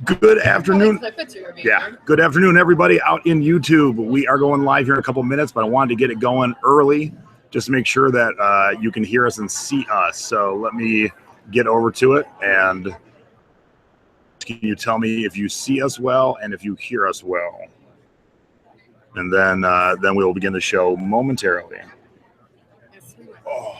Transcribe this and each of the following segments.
Good afternoon. Yeah, good afternoon, everybody out in YouTube. We are going live here in a couple minutes, but I wanted to get it going early just to make sure that you can hear us and see us. So let me get over to it, and can you tell me if you see us well and if you hear us well? And then we will begin the show momentarily. Oh.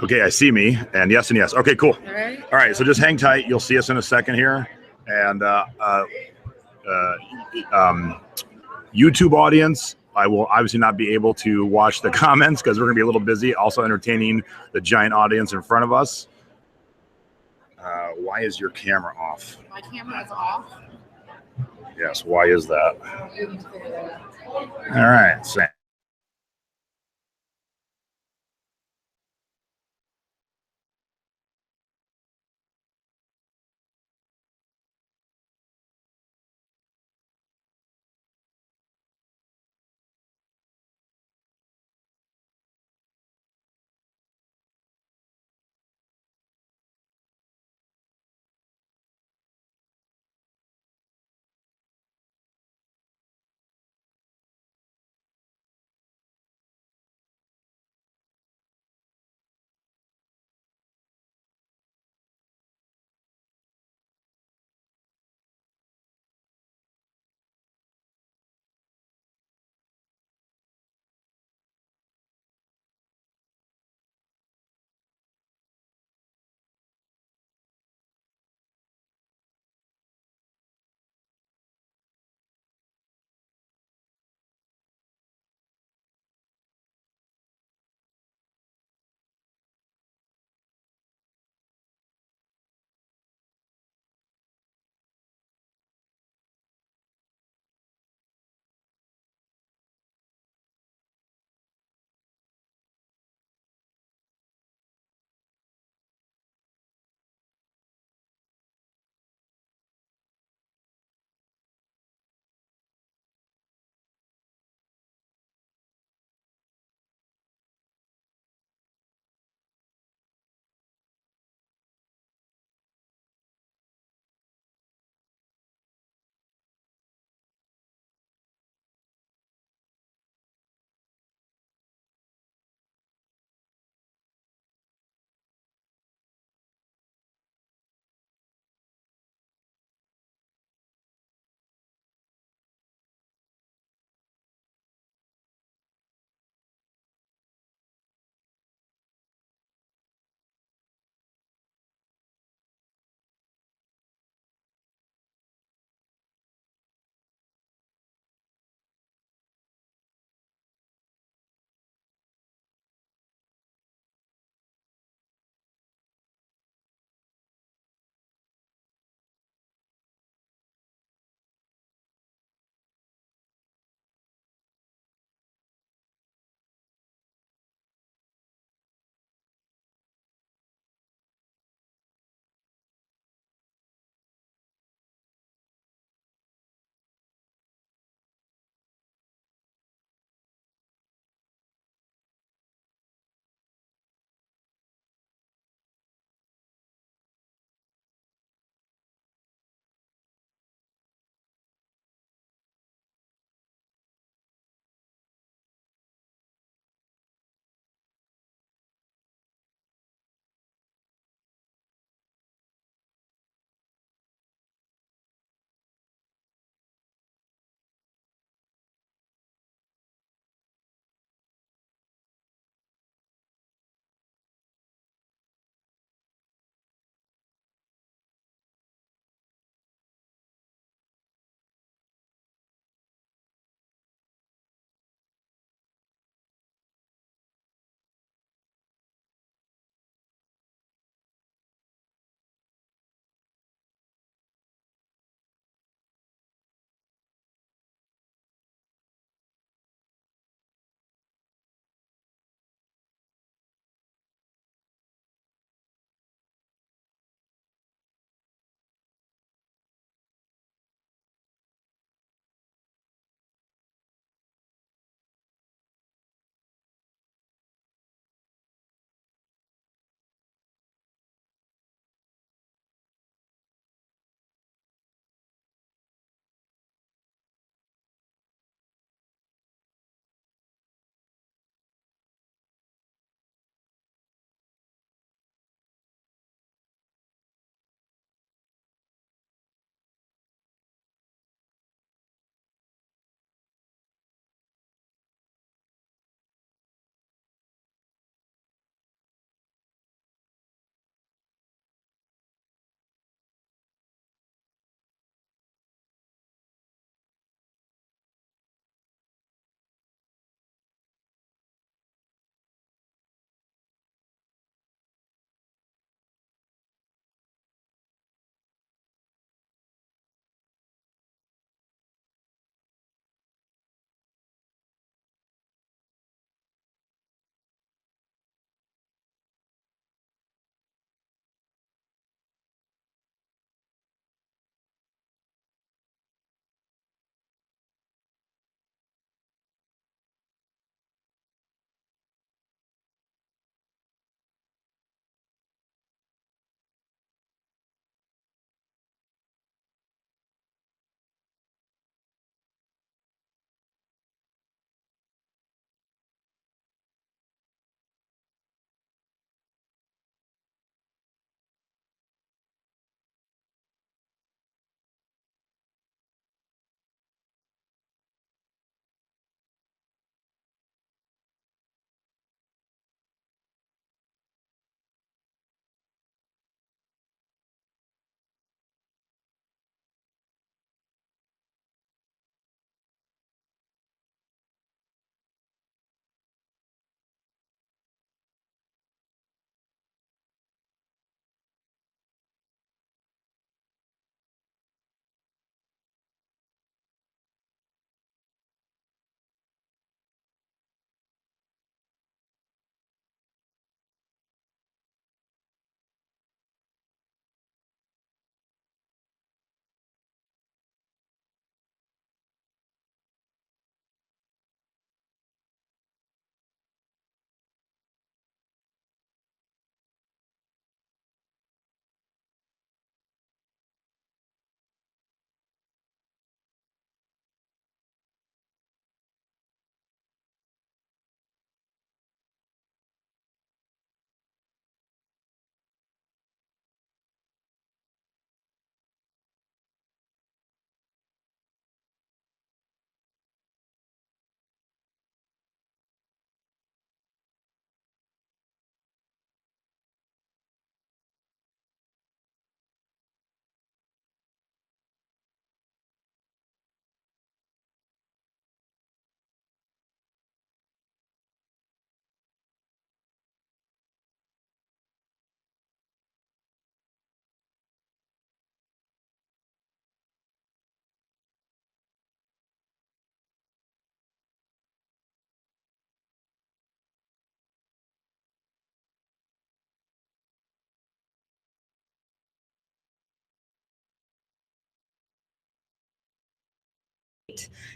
Okay, I see me, and yes and yes. Okay, cool. All right, so just hang tight. You'll see us in a second here. And YouTube audience, I will obviously not be able to watch the comments because we're going to be a little busy, also entertaining the giant audience in front of us. Why is your camera off? My camera is off? Yes, why is that? All right, Sam.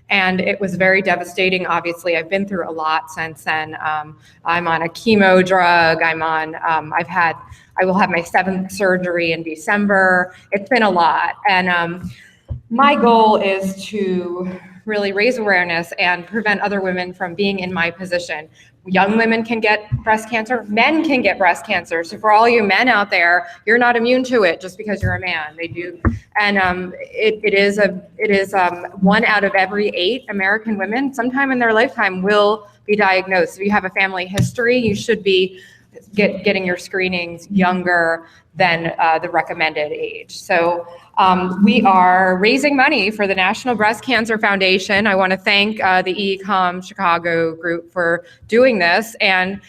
And it was very devastating. Obviously, I've been through a lot since then. I'm on a chemo drug. I will have my 7th surgery in December. It's been a lot. And my goal is to really raise awareness and prevent other women from being in my position. Young women can get breast cancer, men can get breast cancer. So for all you men out there, you're not immune to it just because you're a man. They do. And it is 1 out of every 8 American women sometime in their lifetime will be diagnosed. If you have a family history, you should be getting your screenings younger than the recommended age. So we are raising money for the National Breast Cancer Foundation. I want to thank the EcomChicago group for doing this. And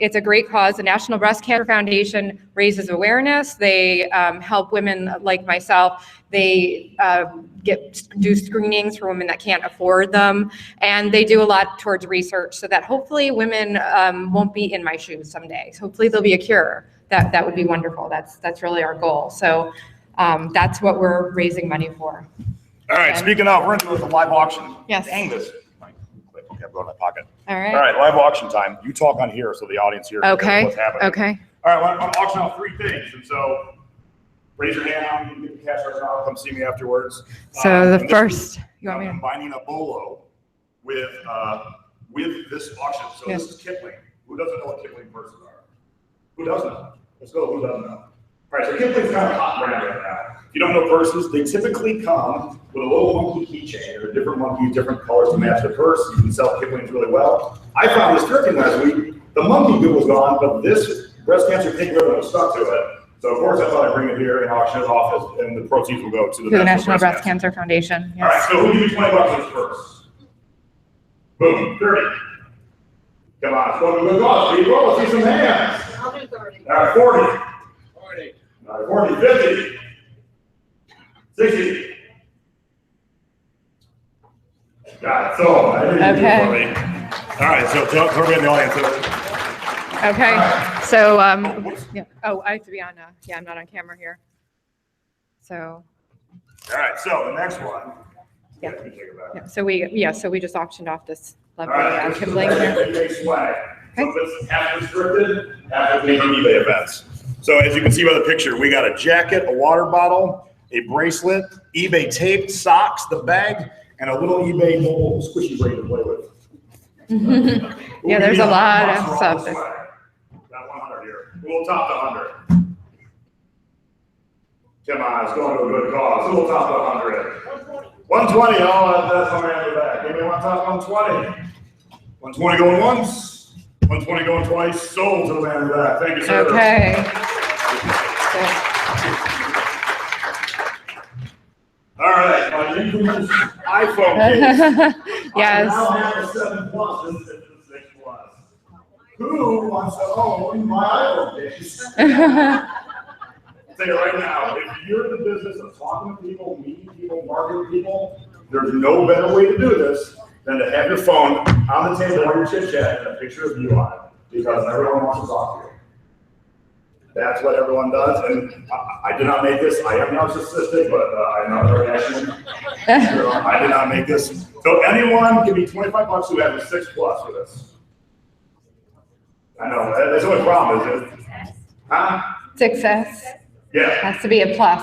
it's a great cause. The National Breast Cancer Foundation raises awareness. They help women like myself. They do screenings for women that can't afford them. And they do a lot towards research so that hopefully women won't be in my shoes someday. So hopefully there'll be a cure. That would be wonderful. That's really our goal. So that's what we're raising money for. All right, speaking of, we're going to do a live auction. Yes. Dang this. Okay, I've got in my pocket. All right. All right, live auction time. You talk on here so the audience here knows what's happening. Okay. All right, I'm going to auction out 3 things. And so raise your hand. You can get the cash right now. Come see me afterwards. So the first, you want me to? Combining a bolo with this auction. So yes. This is Kipling. Who doesn't know what Kipling purses are? Who doesn't know? Let's go. Who doesn't know? All right, so Kipling's kind of a hot brand right now. If you don't know purses, they typically come with a little monkey keychain or different monkeys, different colors to match the purse. You can sell Kipling's really well. I found this Thrifting last week. The monkey good was gone, but this breast cancer pink ribbon was stuck to it. So of course I thought I'd bring it here and auction it off, and the proceeds will go to the National Breast Cancer Foundation. Yes. All right, so who give you $20 on this purse? Boom, 30. Come on, it's going to go off. Let's see some hands. I'll do 30. All right, 40. 40. All right, 40, 50. 60. Got it. So I didn't okay. All right, so tell everybody in the audience. Okay. Right. So yeah. Oh, I have to be on. Yeah, I'm not on camera here. So. All right. So the next one. Yeah. So we just auctioned off this lovely Kipling here. So this half restricted, half of eBay events. So as you can see by the picture, we got a jacket, a water bottle, a bracelet, eBay tape, socks, the bag, and a little eBay mobile squishy braid to play with. Yeah, there's a lot of stuff. Got 100 here. We'll top the 100. Come on, it's going to a good cause. We'll top the 100. 120. Oh, that's my man in the back. Give me one top 120. 120 going once. 120 going twice. Sold to the man in the back. Thank you, sir. Okay. All right, my infamous iPhone case. Yes. I now have a 7 Plus instead of the 6 Plus. Who wants to own my iPhone case? I'll tell you right now, if you're in the business of talking to people, meeting people, marketing people, there's no better way to do this than to have your phone on the table while you're chit-chatting and a picture of you on it, because everyone wants to talk to you. That's what everyone does, and I did not make this. I am narcissistic, but I'm not very passionate. I did not make this. So anyone give me $25 who has a 6 Plus for this. I know, that's the only problem, is it? Huh? Success. Yeah. Has to be a plus.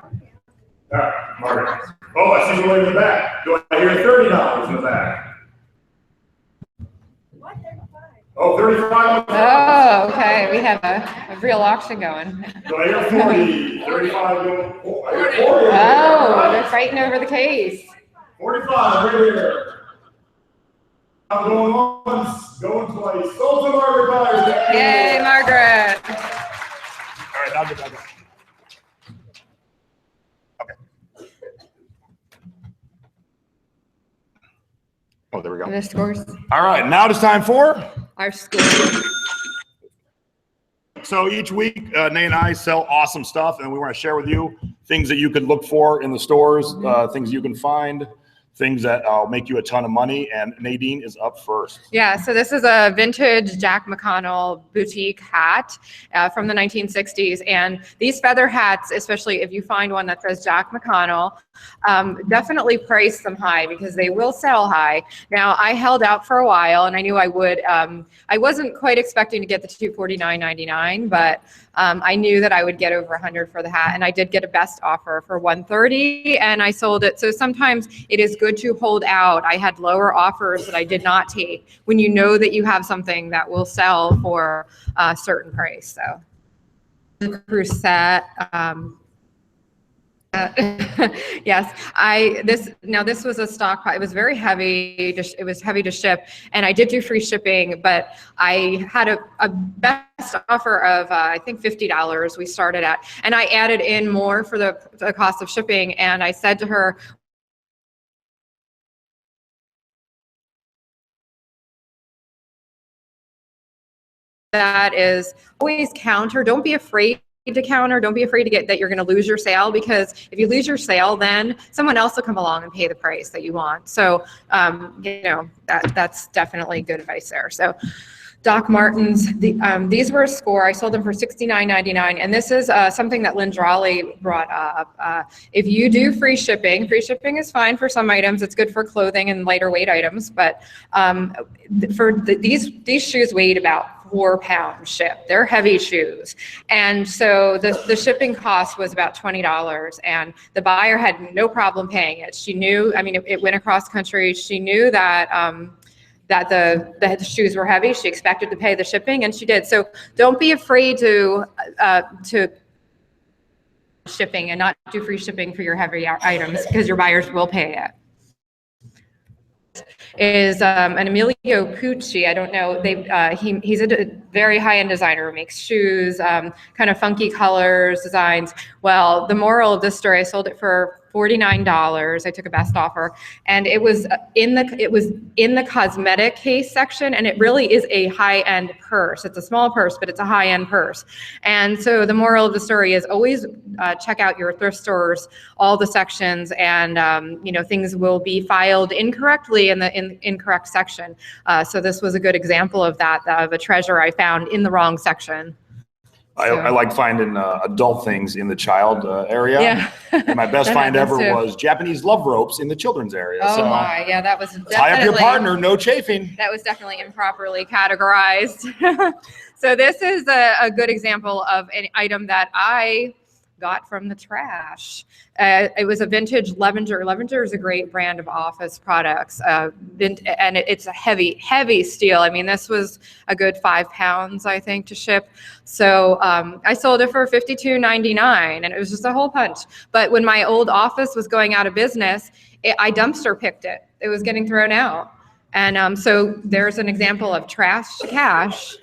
All right, Margaret. Oh, I see somebody in the back. Do I hear $30 in the back? What? 35. Oh, 35. Oh, okay. We have a real auction going. Do I hear 40? 35. Oh, I hear 40. Oh, they're fighting over the case. 45, right here. I'm going once, going twice. Sold to Margaret Byers. Yay, Margaret. All right, I'll get back. Okay. Oh, there we go. The scores. All right, now it's time for Our score. So each week, Nate and I sell awesome stuff, and we want to share with you things that you could look for in the stores, things you can find, things that'll make you a ton of money. And Nadine is up first. Yeah, so this is a vintage Jack McConnell boutique hat from the 1960s. And these feather hats, especially if you find one that says Jack McConnell, definitely price them high because they will sell high. Now, I held out for a while and I knew I would. I wasn't quite expecting to get the $249.99, but I knew that I would get over $100 for the hat, and I did get a best offer for $130, and I sold it. So sometimes it is good to hold out. I had lower offers that I did not take when you know that you have something that will sell for a certain price. So the crew set. Yes, this was a stock. It was very heavy. It was heavy to ship, and I did do free shipping, but I had a best offer of I think $50 we started at, and I added in more for the cost of shipping. And I said to her, that is always counter. Don't be afraid to counter. Don't be afraid to get that you're going to lose your sale, because if you lose your sale, then someone else will come along and pay the price that you want. So, that's definitely good advice there. So Doc Martens, these were a score. I sold them for $69.99. And this is something that Lynn Drawley brought up. If you do free shipping is fine for some items. It's good for clothing and lighter weight items. But these shoes weighed about 4 pounds shipped. They're heavy shoes. And so the shipping cost was about $20, and the buyer had no problem paying it. She knew, it went across country. She knew that the shoes were heavy. She expected to pay the shipping, and she did. So don't be afraid to shipping and not do free shipping for your heavy items, because your buyers will pay it. Is an Emilio Pucci. I don't know. He's a very high-end designer who makes shoes, kind of funky colors, designs. Well, the moral of this story, I sold it for $49. I took a best offer, and it was in the cosmetic case section, and it really is a high-end purse. It's a small purse, but it's a high-end purse. And so the moral of the story is always check out your thrift stores, all the sections, and things will be filed incorrectly in the incorrect section. So this was a good example of that, of a treasure I found in the wrong section. I like finding adult things in the child area. Yeah. And my best find ever was Japanese love ropes in the children's area. Oh my, yeah, that was definitely. Tie up your partner, no chafing. That was definitely improperly categorized. So this is a good example of an item that I got from the trash. It was a vintage Levenger. Levenger is a great brand of office products, and it's a heavy steel. This was a good 5 pounds, I think, to ship. So I sold it for $52.99, and it was just a hole punch. But when my old office was going out of business, I dumpster picked it. It was getting thrown out. And so there's an example of trash to cash.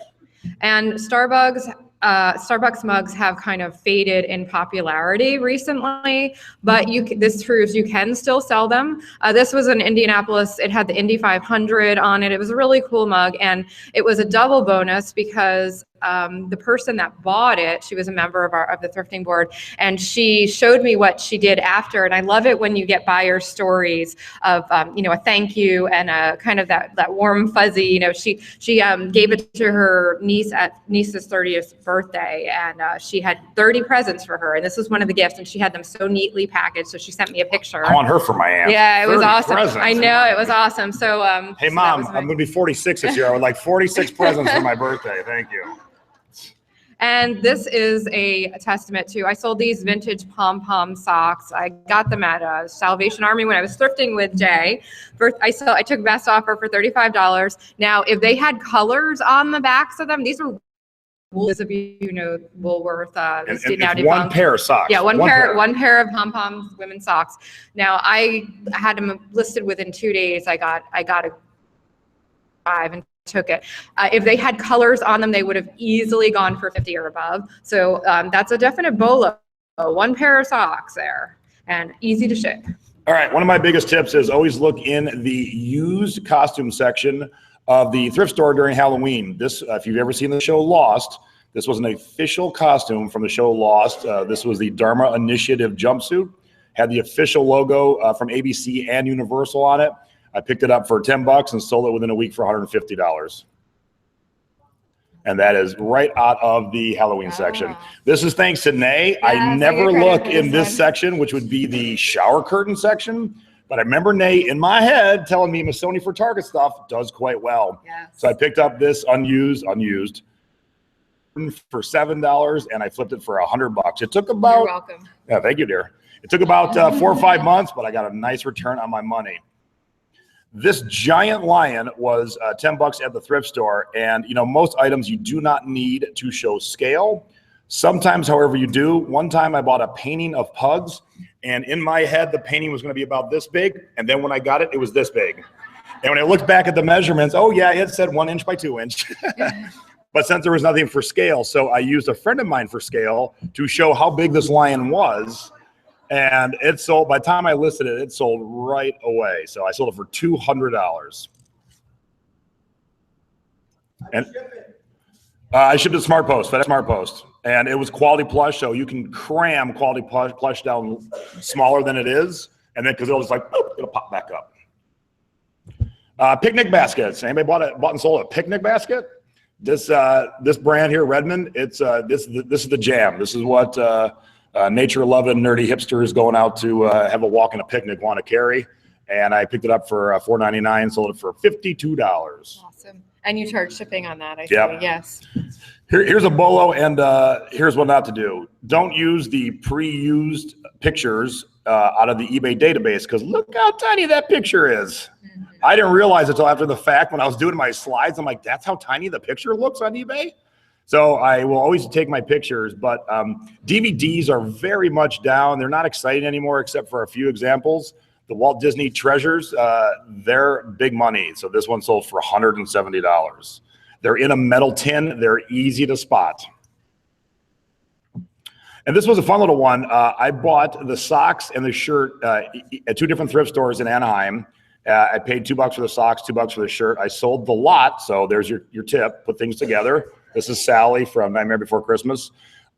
And Starbucks mugs have kind of faded in popularity recently, but this proves you can still sell them. This was in Indianapolis. It had the Indy 500 on it. It was a really cool mug, and it was a double bonus because the person that bought it, she was a member of the thrifting board, and she showed me what she did after. And I love it when you get buyer stories of a thank you and a kind of that warm fuzzy. She gave it to her niece's 30th birthday, and she had 30 presents for her, and this was one of the gifts, and she had them so neatly packaged. So she sent me a picture. I want her for my aunt. Yeah, it was awesome. Presents. I know, it was awesome. So hey, Mom, I'm gonna be 46 this year. I would like 46 presents for my birthday. Thank you. And this is a testament to, I sold these vintage pom-pom socks. I got them at Salvation Army when I was thrifting with Jay. I took best offer for $35. Now, if they had colors on the backs of them, these were Woolworth, if you know Woolworth. And one pair of socks. Yeah, one pair of pom-poms women's socks. Now, I had them listed within 2 days. I got a 5 and took it. If they had colors on them, they would have easily gone for 50 or above. So that's a definite bolo. One pair of socks there, and easy to ship. All right, one of my biggest tips is always look in the used costume section of the thrift store during Halloween. This, if you've ever seen the show Lost, this was an official costume from the show Lost. This was the Dharma Initiative jumpsuit. had the official logo from ABC and Universal on it. I picked it up for $10 and sold it within a week for $150. And that is right out of the Halloween section. This is thanks to Nay. Yes, I never look in this section, which would be the shower curtain section. But I remember Nay in my head telling me Missoni for Target stuff does quite well. Yes. So I picked up this unused for $7, and I flipped it for $100. It took about— You're welcome. Yeah, thank you, dear. It took about 4 or 5 months, but I got a nice return on my money. This giant lion was $10 at the thrift store, and most items you do not need to show scale. Sometimes, however, you do. One time I bought a painting of pugs, and in my head the painting was going to be about this big, and then when I got it, it was this big. And when I looked back at the measurements, oh yeah, it said 1 inch by 2 inch. But since there was nothing for scale, so I used a friend of mine for scale to show how big this lion was. And it sold, by the time I listed it, it sold right away. So I sold it for $200. And I shipped it Smart Post, FedEx Smart Post. And it was quality plush, so you can cram quality plush down smaller than it is. And then, because it'll just like, boop, it'll pop back up. Picnic baskets. Anybody bought and sold a picnic basket? This brand here, Redmond, it's this is the jam. This is what nature-loving, nerdy hipsters going out to have a walk and a picnic want to carry. And I picked it up for $4.99, sold it for $52. Awesome. And you charge shipping on that, I see. Yes. Here's a bolo, and here's what not to do. Don't use the pre-used pictures out of the eBay database, because look how tiny that picture is. Mm-hmm. I didn't realize it until after the fact when I was doing my slides. I'm like, that's how tiny the picture looks on eBay? So I will always take my pictures, but DVDs are very much down. They're not exciting anymore, except for a few examples. The Walt Disney Treasures, they're big money. So this one sold for $170. They're in a metal tin. They're easy to spot. And this was a fun little one. I bought the socks and the shirt at 2 different thrift stores in Anaheim. I paid $2 for the socks, $2 for the shirt. I sold the lot. So there's your tip. Put things together. This is Sally from Nightmare Before Christmas.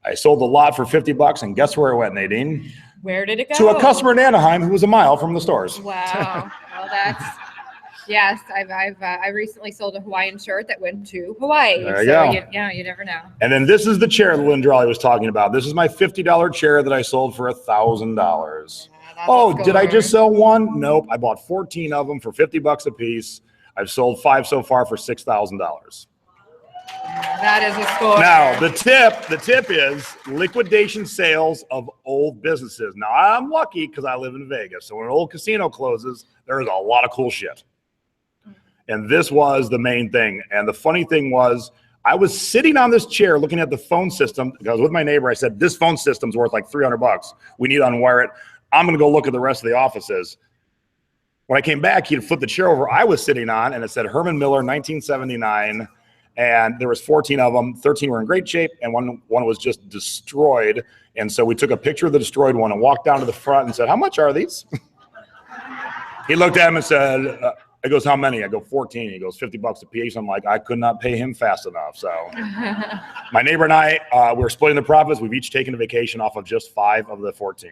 I sold the lot for $50, and guess where it went, Nadine? Where did it go? To a customer in Anaheim who was a mile from the stores. Wow. Well, that's, yes, I recently sold a Hawaiian shirt that went to Hawaii. There you go. You never know. And then this is the chair that Lindrali was talking about. This is my $50 chair that I sold for $1,000. Oh, did I just sell one? Nope. I bought 14 of them for $50 a piece. I've sold 5 so far for $6,000. That is a score. Now, the tip is liquidation sales of old businesses. Now, I'm lucky because I live in Vegas. So when an old casino closes, there's a lot of cool shit. And this was the main thing. And the funny thing was, I was sitting on this chair looking at the phone system. I was with my neighbor. I said, this phone system's worth like $300. We need to unwire it. I'm going to go look at the rest of the offices. When I came back, he'd flipped the chair over I was sitting on, and it said Herman Miller, 1979. And there was 14 of them. 13 were in great shape, and one was just destroyed. And so we took a picture of the destroyed one and walked down to the front and said, how much are these? He looked at him and said, I goes, how many? I go, 14. He goes, $50 a piece. I'm like, I could not pay him fast enough. So my neighbor and I, we're splitting the profits. We've each taken a vacation off of just 5 of the 14.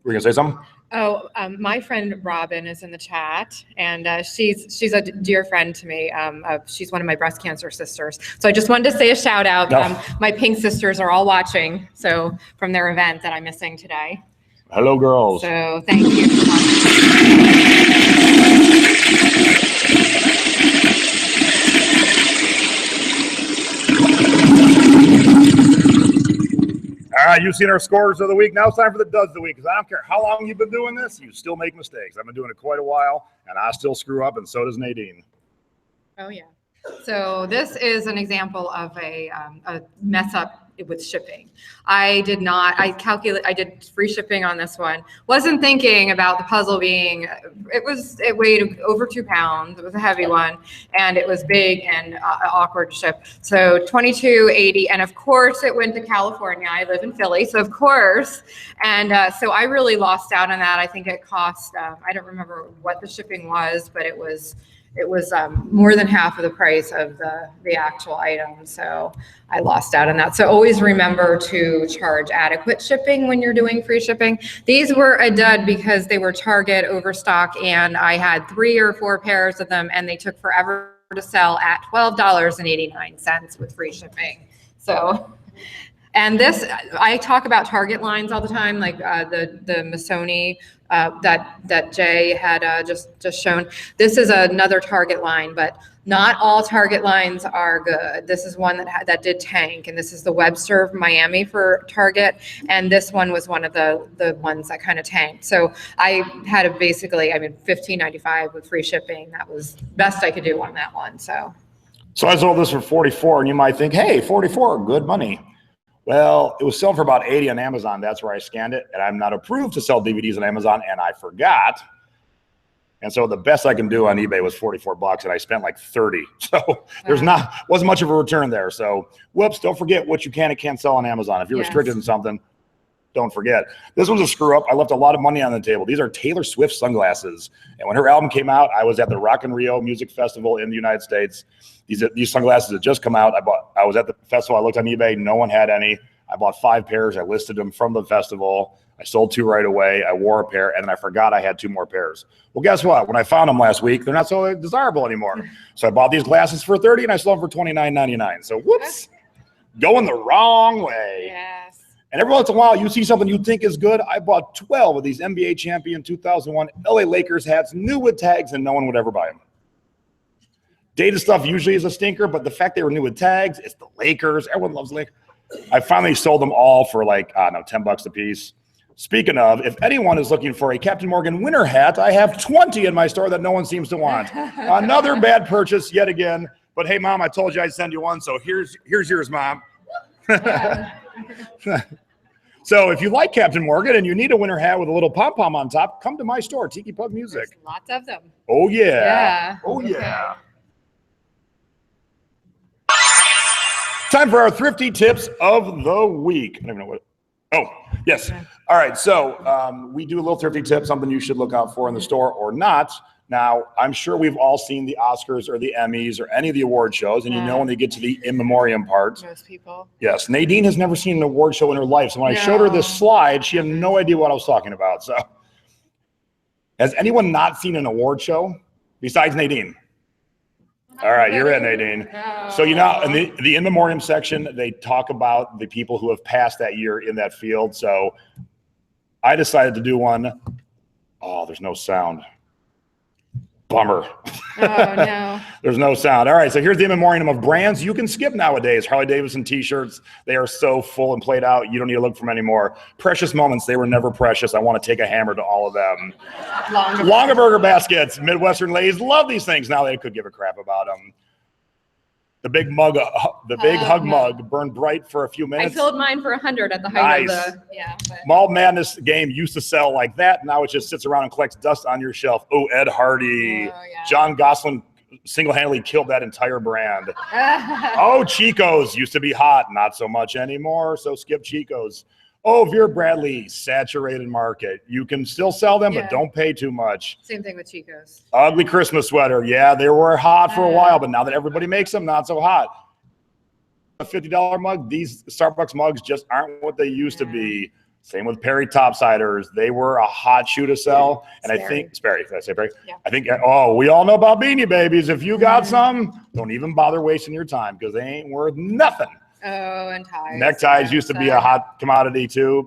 Were you going to say something? Oh, my friend Robin is in the chat, and she's a dear friend to me. She's one of my breast cancer sisters. So I just wanted to say a shout out. No. My Pink sisters are all watching, so from their event that I'm missing today. Hello, girls. So thank you so All right, you've seen our scores of the week. Now it's time for the duds of the week, because I don't care how long you've been doing this, you still make mistakes. I've been doing it quite a while, and I still screw up, and so does Nadine. Oh, yeah. So this is an example of a mess up with shipping. I did free shipping on this one. Wasn't thinking about the puzzle being, it weighed over 2 pounds. It was a heavy one, and it was big and awkward to ship. So $22.80, and of course it went to California. I live in Philly, so of course. And so I really lost out on that. I think it cost, I don't remember what the shipping was, but it was it was more than half of the price of the actual item. So I lost out on that. So always remember to charge adequate shipping when you're doing free shipping. These were a dud because they were Target overstock, and I had 3 or 4 pairs of them, and they took forever to sell at $12.89 with free shipping. So, and this, I talk about Target lines all the time, like the Missoni that Jay had just shown. This is another Target line, but not all Target lines are good. This is one that did tank, and this is the Webster Miami for Target, and this one was one of the ones that kind of tanked. So I had $15.95 with free shipping. That was best I could do on that one. So I sold this for 44, and you might think, hey, 44, good money. Well, it was selling for about 80 on Amazon. That's where I scanned it, and I'm not approved to sell DVDs on Amazon, and I forgot. And so the best I can do on eBay was 44 bucks, and I spent like 30. So there's wasn't much of a return there. So whoops, don't forget what you can and can't sell on Amazon. If you're restricted in something, don't forget. This was a screw up. I left a lot of money on the table. These are Taylor Swift sunglasses. And when her album came out, I was at the Rock in Rio Music Festival in the United States. These sunglasses had just come out. I was at the festival. I looked on eBay. No one had any. I bought 5 pairs. I listed them from the festival. I sold 2 right away. I wore a pair, and then I forgot I had 2 more pairs. Well, guess what? When I found them last week, they're not so desirable anymore. So I bought these glasses for $30, and I sold them for $29.99. So whoops, going the wrong way. Yes. And every once in a while, you see something you think is good. I bought 12 of these NBA champion 2001 LA Lakers hats, new with tags, and no one would ever buy them. Dated stuff usually is a stinker, but the fact they were new with tags, it's the Lakers. Everyone loves the Lakers. I finally sold them all for like, $10 a piece. Speaking of, if anyone is looking for a Captain Morgan winter hat, I have 20 in my store that no one seems to want. Another bad purchase yet again. But hey, Mom, I told you I'd send you one, so here's yours, Mom. So if you like Captain Morgan and you need a winter hat with a little pom-pom on top, come to my store, Tiki Pug Music. There's lots of them. Oh, yeah. Yeah. Oh, yeah. Time for our thrifty tips of the week. I don't even know what. Oh, yes. All right. So we do a little thrifty tip, something you should look out for in the store or not. Now, I'm sure we've all seen the Oscars or the Emmys or any of the award shows, and you know when they get to the in memoriam part. Most people. Yes. Nadine has never seen an award show in her life. So when I showed her this slide, she had no idea what I was talking about. So has anyone not seen an award show besides Nadine? All right, you're in, Nadine. No. So, in the in memoriam section, they talk about the people who have passed that year in that field. So I decided to do one. Oh, there's no sound. Bummer. Oh, no. There's no sound. All right, so here's the in memoriam of brands you can skip nowadays. Harley-Davidson t-shirts, they are so full and played out, you don't need to look for them anymore. Precious Moments, they were never precious. I want to take a hammer to all of them. Longaberger baskets, Midwestern Lays, love these things. Now they could give a crap about them. The big mug, hug mug burned bright for a few minutes. I filled mine for 100 at the height nice. of the, Mall Madness game used to sell like that. Now it just sits around and collects dust on your shelf. Oh, Ed Hardy. Oh, yeah. John Gosselin single-handedly killed that entire brand. Oh, Chico's used to be hot. Not so much anymore, so skip Chico's. Oh, Vera Bradley, saturated market. You can still sell them, but don't pay too much. Same thing with Chico's. Ugly Christmas sweater. Yeah, they were hot for a while, but now that everybody makes them, not so hot. A $50 mug, these Starbucks mugs just aren't what they used to be. Same with Perry topsiders. They were a hot shoe to sell. And Sperry. I think, Sperry, did I say Perry? Yeah. I think, we all know about Beanie Babies. If you got some, don't even bother wasting your time because they ain't worth nothing. Oh, and ties. Neckties used to be a hot commodity too.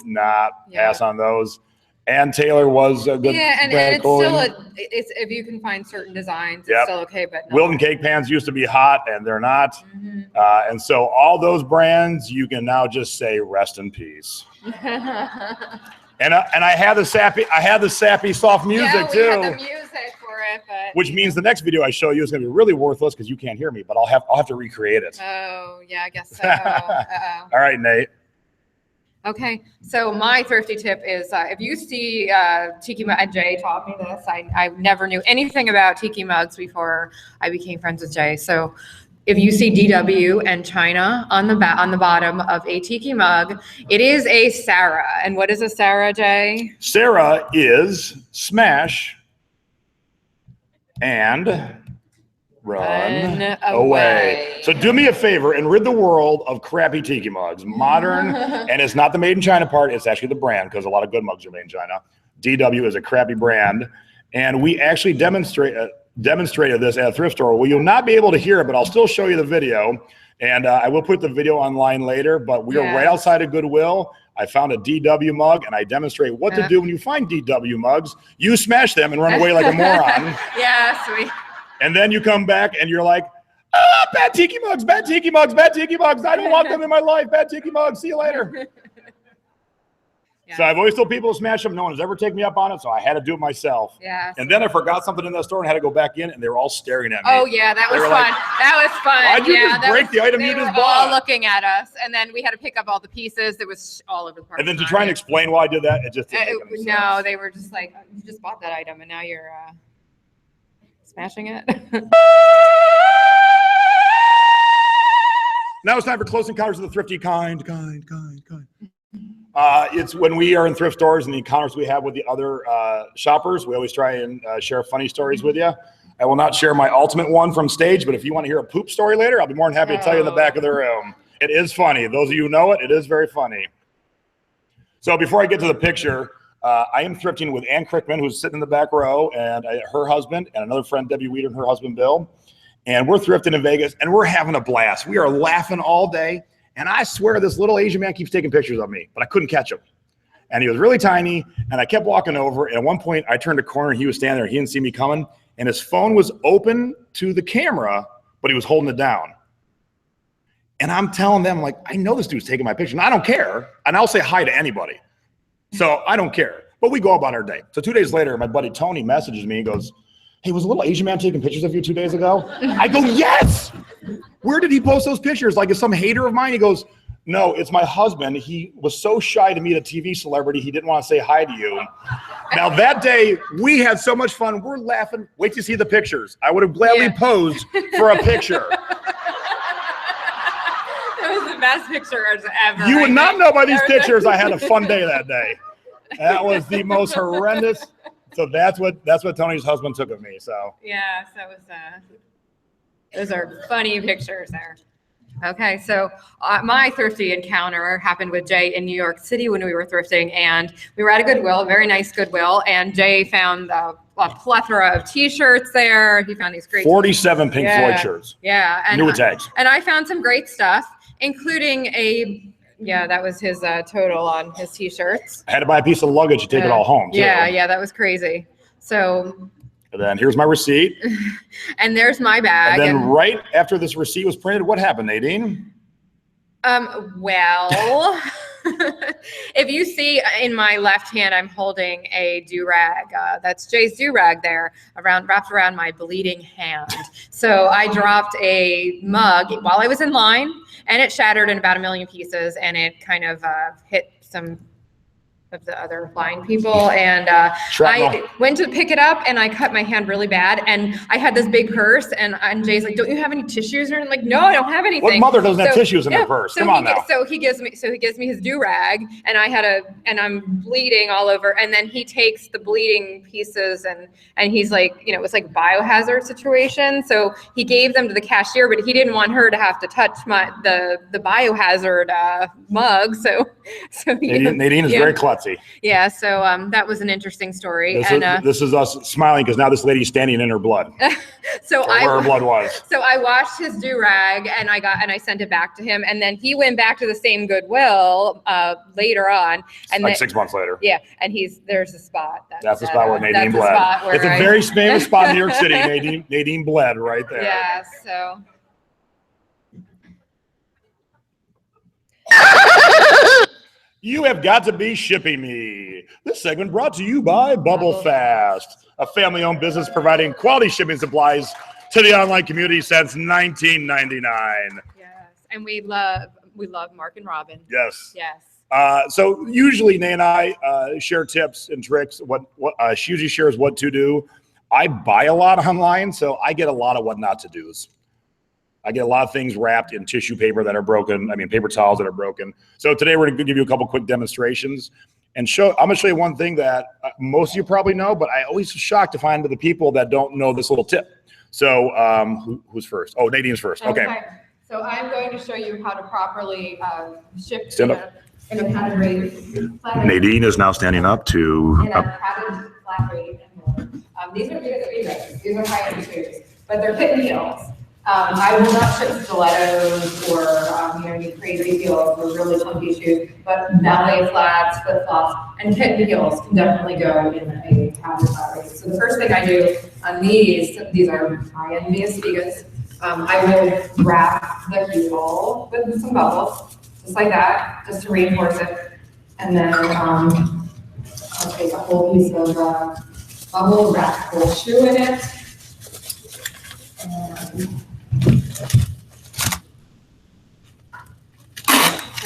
Pass on those. And Taylor was a good and it's still if you can find certain designs, it's still okay. But Wilton cake pans used to be hot, and they're not. Mm-hmm. And so all those brands, you can now just say rest in peace. And I had the sappy soft music too. Had the music for it, but which means the next video I show you is going to be really worthless because you can't hear me, but I'll have to recreate it. Oh yeah, I guess so. Uh-oh. All right, Nate. Okay, so my thrifty tip is if you see Tiki Mug, Jay taught me this. I never knew anything about Tiki Mugs before I became friends with Jay. So if you see DW and China on the bottom of a Tiki mug, it is a Sarah. And what is a Sarah, Jay? Sarah is smash and run away. So do me a favor and rid the world of crappy tiki mugs. Modern, and it's not the made in China part, it's actually the brand, because a lot of good mugs are made in China. DW is a crappy brand. And we actually demonstrated this at a thrift store. Well, you'll not be able to hear it, but I'll still show you the video. And I will put the video online later, but we are right outside of Goodwill. I found a DW mug, and I demonstrate what to do when you find DW mugs. You smash them and run away like a moron. Yeah, sweet. And then you come back, and you're like, oh, bad tiki mugs, bad tiki mugs, bad tiki mugs. I don't want them in my life, bad tiki mugs. See you later. So I've always told people to smash them. No one has ever taken me up on it, so I had to do it myself. Yeah. And then I forgot something in that store and had to go back in, and they were all staring at me. Oh, yeah, that was fun. Like, that was fun. Why'd you just break the item you just bought? They were all looking at us, and then we had to pick up all the pieces. It was all over the parking lot. And then to try and explain why I did that, it just didn't make any sense. No, they were just like, you just bought that item, and now you're smashing it. Now it's time for Close Encounters of the Thrifty kind. It's when we are in thrift stores and the encounters we have with the other shoppers. We always try and share funny stories with you. I will not share my ultimate one from stage, but if you want to hear a poop story later, I'll be more than happy to tell you in the back of the room. It is funny. Those of you who know it, it is very funny. So before I get to the picture, I am thrifting with Ann Crickman, who's sitting in the back row, and her husband, and another friend, Debbie Weeder, and her husband, Bill. And we're thrifting in Vegas, and we're having a blast. We are laughing all day. And I swear this little Asian man keeps taking pictures of me, but I couldn't catch him. And he was really tiny, and I kept walking over. And at one point, I turned a corner, and he was standing there. He didn't see me coming, and his phone was open to the camera, but he was holding it down. And I'm telling them, like, I know this dude's taking my picture, and I don't care. And I'll say hi to anybody. So I don't care. But we go about our day. So 2 days later, my buddy Tony messages me and goes, hey, was a little Asian man taking pictures of you 2 days ago? I go, yes! Where did he post those pictures? Like, is some hater of mine? He goes, no, it's my husband. He was so shy to meet a TV celebrity, he didn't want to say hi to you. Now, that day, we had so much fun. We're laughing. Wait to see the pictures. I would have gladly posed for a picture. That was the best pictures ever. You would not know by these pictures I had a fun day that day. That was the most horrendous. So that's what Tony's husband took of me. So yeah, so it was those are funny pictures there. Okay, so my thrifty encounter happened with Jay in New York City when we were thrifting, and we were at a Goodwill, a very nice Goodwill, and Jay found a plethora of T-shirts there. He found these great 47 Pink Floyd shirts. Yeah, and newer tags. And I found some great stuff, including that was his total on his T-shirts. I had to buy a piece of luggage to take it all home, too. Yeah, that was crazy. So. And then here's my receipt. And there's my bag. And then right after this receipt was printed, what happened, Nadine? Well, if you see in my left hand, I'm holding a do-rag. That's Jay's do-rag there, wrapped around my bleeding hand. So I dropped a mug while I was in line, and it shattered in about 1 million pieces, and it kind of hit some of the other blind people, and I went to pick it up, and I cut my hand really bad, and I had this big purse, and Jay's like, don't you have any tissues? And I'm like, no, I don't have anything. What mother doesn't have tissues in their purse? Come on now. So he gives me his do-rag, and and I'm bleeding all over, and then he takes the bleeding pieces, and he's like, it was like biohazard situation, so he gave them to the cashier, but he didn't want her to have to touch the biohazard mug, so Nadine is very klutzy. Yeah, so that was an interesting story. This is us smiling because now this lady's standing in her blood. Where her blood was. So I washed his do-rag, and I sent it back to him, and then he went back to the same Goodwill later on, and like 6 months later. Yeah, and there's a spot. That's the spot where Nadine bled. It's a very famous spot in New York City. Nadine bled right there. Yeah, so. You have got to be shipping me. This segment brought to you by Bubble Fast, a family-owned business providing quality shipping supplies to the online community since 1999. Yes, and we love Mark and Robin. Yes. Yes. So usually Nay and I share tips and tricks. She usually shares what to do. I buy a lot online, so I get a lot of what not to do's. I get a lot of things wrapped in tissue paper that are broken. Paper towels that are broken. So today we're going to give you a couple quick demonstrations and I'm going to show you one thing that most of you probably know, but I always shocked to find the people that don't know this little tip. So who's first? Oh, Nadine's first. Okay. So I'm going to show you how to properly shift Stand in a padded rate. Nadine is now standing up to. In a padded flat rate. These are These are high-end shoes, but they're kitten heels. I will not ship stilettos or any crazy heels or really funky shoes, but ballet flats, flip flops, and kitten heels can definitely go in a padded flat rate. So the first thing I do on these are high-end Vias. I will wrap the heel with some bubbles, just like that, just to reinforce it. And then I'll take a whole piece of bubble, wrap the whole shoe in it.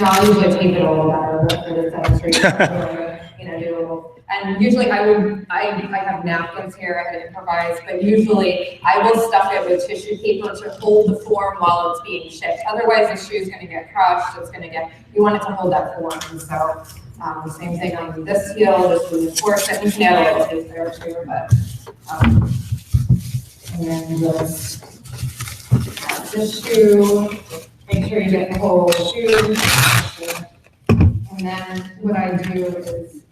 Now I usually tape it a little better, but for this demonstration, do a little. And usually I have napkins here, I had to improvise, but usually I will stuff it with tissue paper to hold the form while it's being shipped. Otherwise the shoe is going to get crushed, you want it to hold that form. And so the same thing on this heel, just reinforce it. You can add a little tape there too, but and then just this shoe, make sure you get the whole shoe. And then what I do is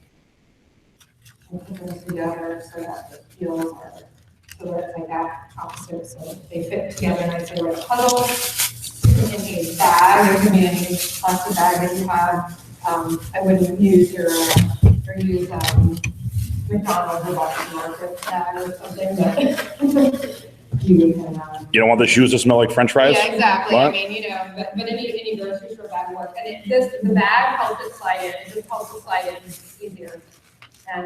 I put them together so that the heels are, so that it's like that opposite, so they fit together nicely like a puzzle. In a bag, there can be any plastic bag that you have. I wouldn't use McDonald's or Boston Market bag or something, but you can. You don't want the shoes to smell like French fries? Yeah, exactly. What? I mean, but any grocery store bag work, and the bag helps it slide in. It just helps it slide in easier. And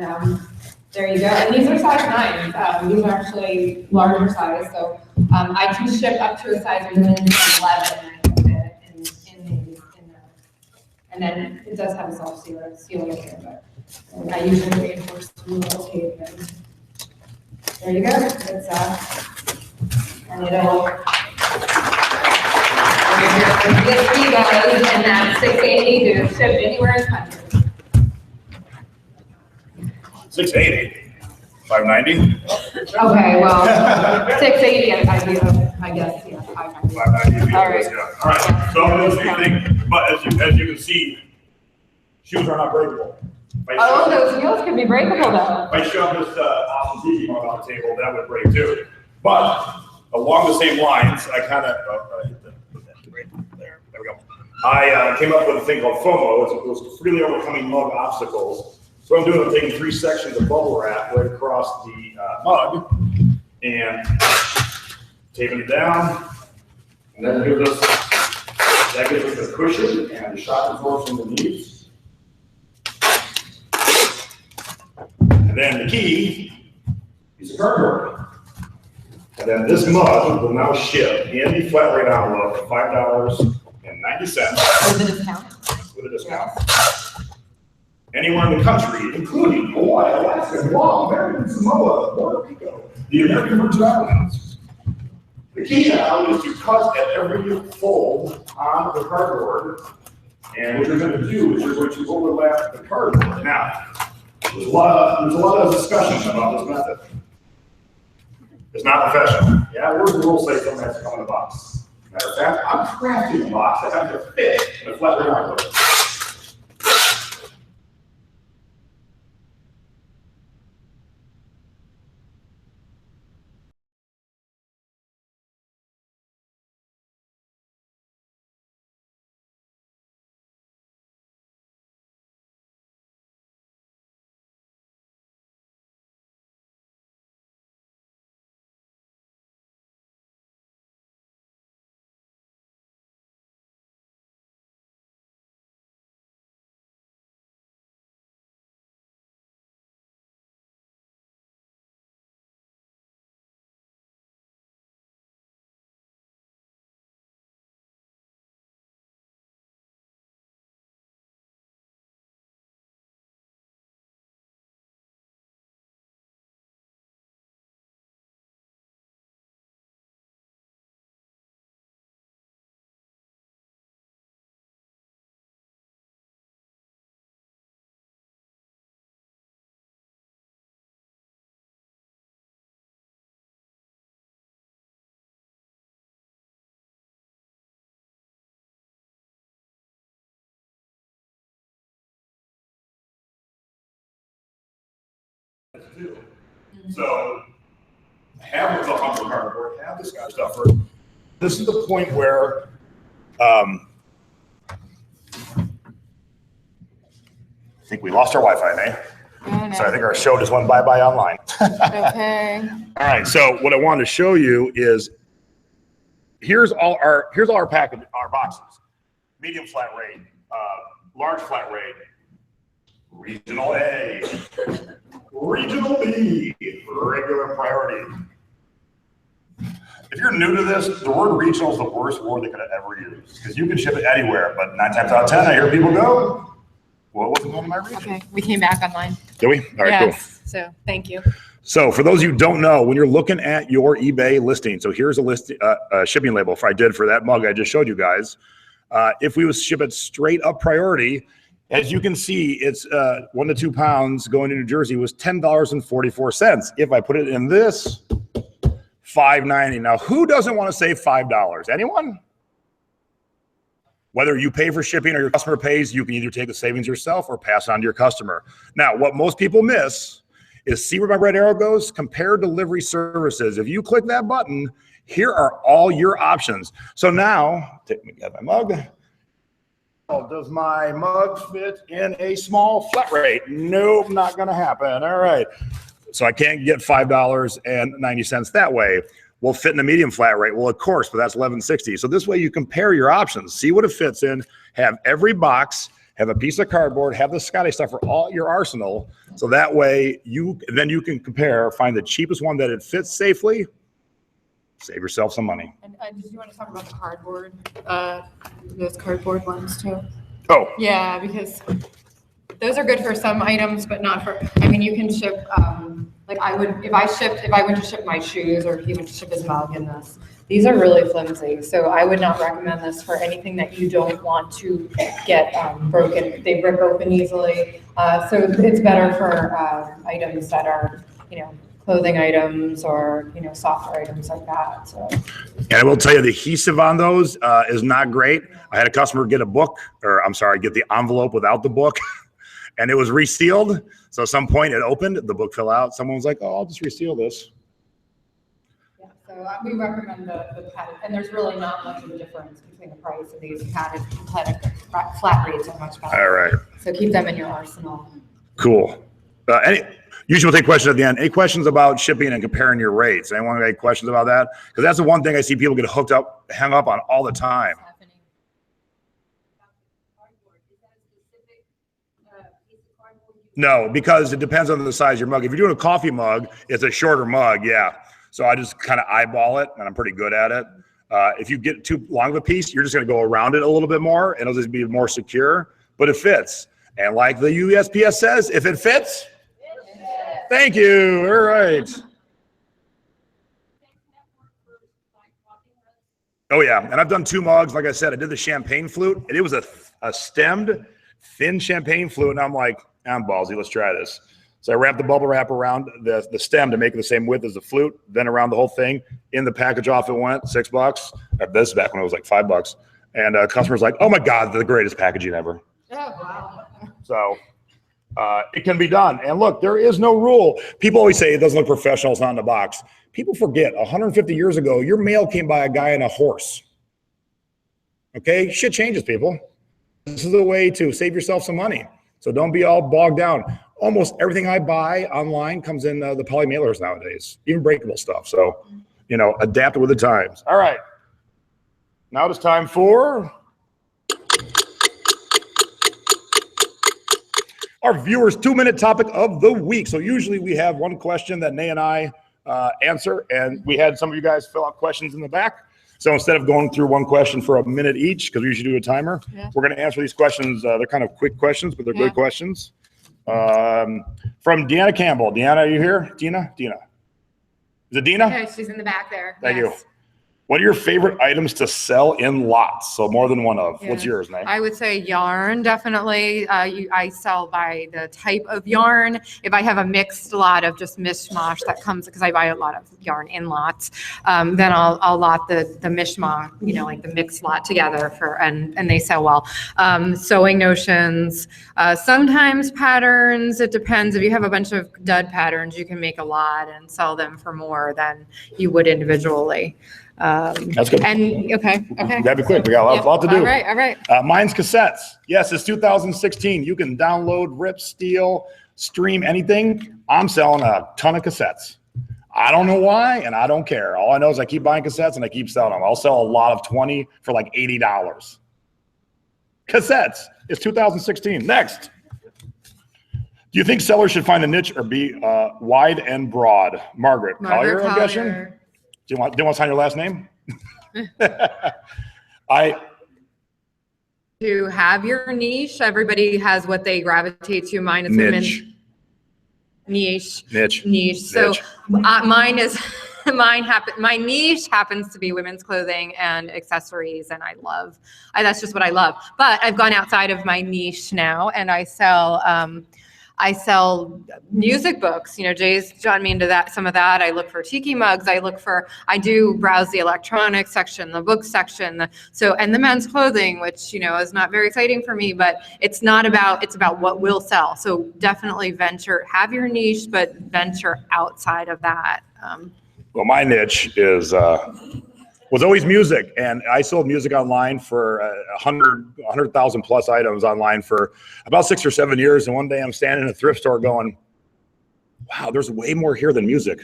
there you go. And these are size 9s. These are actually larger size, so I can ship up to a size 11. And then it does have a self-sealing here, but I usually reinforce the little tape. And there you go. It's and it'll. This fee goes, and that's $680 to ship anywhere in the country. $680. $590. Okay, well, $680. I guess, yeah, $590. $590. All right. All right. So I'm doing the same thing, but as you can see, shoes are not breakable. Oh, those heels can be breakable though. If I shove this awesome tiki mug on the table, that would break too. But along the same lines, I kind of put that right there. There we go. I came up with a thing called FOMO. It was freely overcoming mug obstacles. So what I'm doing, I'm taking 3 sections of bubble wrap right across the mug and taping it down. And that gives us the cushion and the shock absorption it needs. And then the key is the cardboard. And then this mug will now ship in the flat rate envelope at $5.90. With a discount. With a discount. Anywhere in the country, including Hawaii, Alaska, Guam, American Samoa, Puerto Rico, the American Virgin Islands. The key now is to cut at every fold on the cardboard, and what you're going to do is you're going to overlap the cardboard. Now, there's a lot of discussion about this method. It's not professional. Yeah, where's the rule say something has to come in a box? Matter of fact, I'm crafting a box that has to fit in a flat rate envelope. too. So half of the humble cardboard, half the Scotch stuffer. This is the point where I think we lost our Wi-Fi, May. So I think our show just went bye-bye online. Okay. All right, so what I wanted to show you is here's all our package, our boxes. Medium flat rate, large flat rate, regional A, regional B, regular priority. If you're new to this, the word regional is the worst word they could have ever used because you can ship it anywhere, but 9 times out of 10, I hear people go, well, what's going on in my region? Okay, we came back online. Did we? All right, yes, cool. So thank you. So for those of you who don't know, when you're looking at your eBay listing, so here's a list, shipping label I did for that mug I just showed you guys. If we was ship it straight up priority, as you can see, it's 1 to 2 pounds going to New Jersey was $10.44. If I put it in this, $5.90. Now, who doesn't want to save $5? Anyone? Whether you pay for shipping or your customer pays, you can either take the savings yourself or pass it on to your customer. Now, what most people miss is, see where my red arrow goes? Compare delivery services. If you click that button, here are all your options. So now, take me get my mug. Oh, does my mug fit in a small flat rate? Nope, not gonna happen. All right. So I can't get $5.90 that way. Will fit in a medium flat rate. Well, of course, but that's $11.60. So this way you compare your options, see what it fits in, have every box, have a piece of cardboard, have the Scotty stuff for all your arsenal. So that way you can compare, find the cheapest one that it fits safely, save yourself some money. And did you want to talk about the cardboard, those cardboard ones too? Oh. Yeah, because those are good for some items, but not for, I mean, you can ship, like I would, if I went to ship my shoes or if he went to ship his mug in this, these are really flimsy. So I would not recommend this for anything that you don't want to get broken. They rip open easily. So it's better for items that are, clothing items or, softer items like that. So. And I will tell you, the adhesive on those is not great. I had a customer get a book, or I'm sorry, get the envelope without the book. And it was resealed. So at some point it opened, the book fell out. Someone was like, oh, I'll just reseal this. Yeah, so we recommend the padded, and there's really not much of a difference between the price of these padded flat rates are much better. All right. So keep them in your arsenal. Cool. Usually we'll take questions at the end. Any questions about shipping and comparing your rates? Anyone have any questions about that? Because that's the one thing I see people get hung up on all the time. No, because it depends on the size of your mug. If you're doing a coffee mug, it's a shorter mug, yeah. So I just kind of eyeball it, and I'm pretty good at it. If you get too long of a piece, you're just going to go around it a little bit more, and it'll just be more secure, but it fits. And like the USPS says, if it fits, thank you. All right. Oh, yeah, and I've done 2 mugs. Like I said, I did the champagne flute, and it was a stemmed, thin champagne flute, and I'm like, I'm ballsy, let's try this. So I wrapped the bubble wrap around the stem to make it the same width as the flute, then around the whole thing. In the package off it went, $6. This is back when it was like $5. And customer's like, oh my God, the greatest packaging ever. Oh, wow. So it can be done. And look, there is no rule. People always say it doesn't look professional, it's not in the box. People forget, 150 years ago, your mail came by a guy on a horse. Okay, shit changes, people. This is a way to save yourself some money. So don't be all bogged down. Almost everything I buy online comes in the poly mailers nowadays, even breakable stuff. So, adapt with the times. All right. Now it's time for our viewers' 2-minute topic of the week. So usually we have one question that Nay and I answer, and we had some of you guys fill out questions in the back. So instead of going through one question for a minute each, because we usually do a timer, we're going to answer these questions. They're kind of quick questions, but they're good questions. From Deanna Campbell. Deanna, are you here? Dina? Is it Dina? Okay, she's in the back there. Thank you. What are your favorite items to sell in lots? So more than one of. Yeah. What's yours, Nate? I would say yarn, definitely. I sell by the type of yarn. If I have a mixed lot of just mishmash that comes, because I buy a lot of yarn in lots, then I'll lot the mishmash, like the mixed lot together and they sell well. Sewing notions, sometimes patterns. It depends. If you have a bunch of dud patterns, you can make a lot and sell them for more than you would individually. That's good. And okay. That'd be quick. We got a lot to do. All right. Mine's cassettes. Yes, it's 2016. You can download, rip, steal, stream anything. I'm selling a ton of cassettes. I don't know why, and I don't care. All I know is I keep buying cassettes and I keep selling them. I'll sell a lot of 20 for like $80. Cassettes. It's 2016. Next. Do you think sellers should find a niche or be wide and broad? Margaret Collier, I'm guessing. Do you want to sign your last name? To have your niche, everybody has what they gravitate to. Mine is niche. Niche. So my niche happens to be women's clothing and accessories, and that's just what I love. But I've gone outside of my niche now, and I sell music books. Jay's drawn me into some of that. I look for tiki mugs. I do browse the electronics section, the book section, and the men's clothing, which, is not very exciting for me, but it's about what will sell. So definitely have your niche, but venture outside of that. Well, my niche was always music, and I sold music online for 100,000 plus items online for about 6 or 7 years. And one day I'm standing in a thrift store going, wow, there's way more here than music.